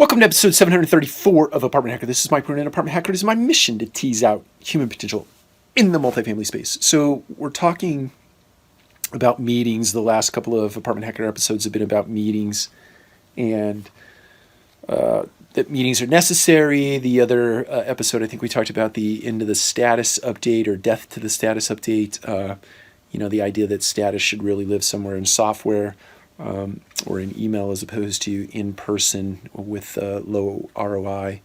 Welcome to episode 734 of Apartment Hacker. This is Mike Bruin, and Apartment Hacker. It is my mission to tease out human potential in the multifamily space. So we're talking about meetings. The last couple of Apartment Hacker episodes have been about meetings and that meetings are necessary. The other episode, I think we talked about the end of the status update or death to the status update. The idea that status should really live somewhere in software. Or in email as opposed to in person with low ROI,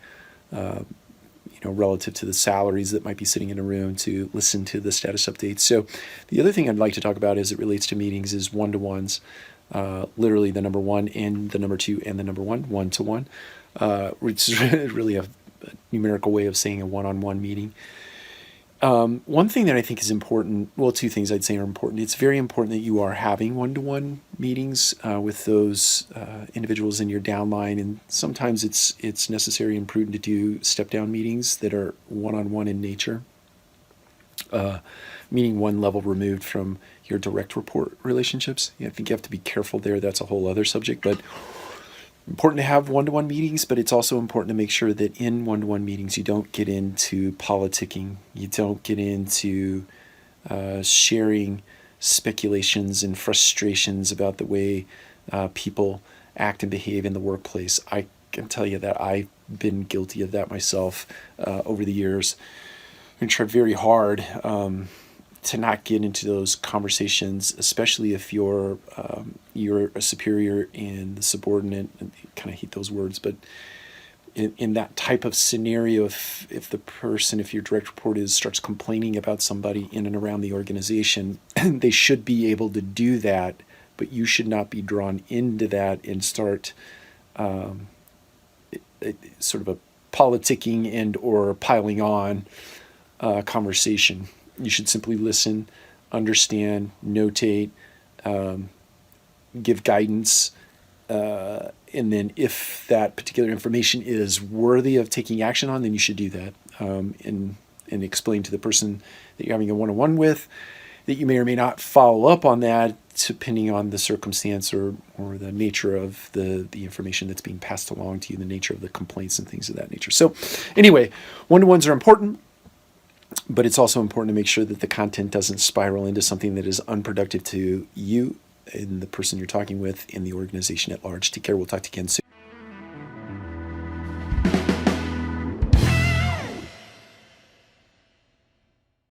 relative to the salaries that might be sitting in a room to listen to the status updates. So the other thing I'd like to talk about as it relates to meetings is one-to-ones, literally the number one and the number two and the number one-to-one, which is really a numerical way of saying a one-on-one meeting. One thing that I think is important, well, two things I'd say are important. It's very important that you are having one-to-one meetings with those individuals in your downline, and sometimes it's necessary and prudent to do step-down meetings that are one-on-one in nature, meaning one level removed from your direct report relationships. I think you have to be careful there. That's a whole other subject, but important to have one-to-one meetings, but it's also important to make sure that in one-to-one meetings you don't get into politicking. You don't get into sharing speculations and frustrations about the way people act and behave in the workplace. I can tell you that I've been guilty of that myself over the years. I try very hard to not get into those conversations, especially if you're a superior and the subordinate. And I kind of hate those words, but in that type of scenario, if your direct report starts complaining about somebody in and around the organization, they should be able to do that, but you should not be drawn into that and start sort of a politicking and or piling on conversation. You should simply listen, understand, notate, give guidance, and then if that particular information is worthy of taking action on, then you should do that, and explain to the person that you're having a one-on-one with that you may or may not follow up on that depending on the circumstance or the nature of the information that's being passed along to you, the nature of the complaints and things of that nature. So anyway, one-to-ones are important. But it's also important to make sure that the content doesn't spiral into something that is unproductive to you and the person you're talking with in the organization at large. Take care. We'll talk to you again soon.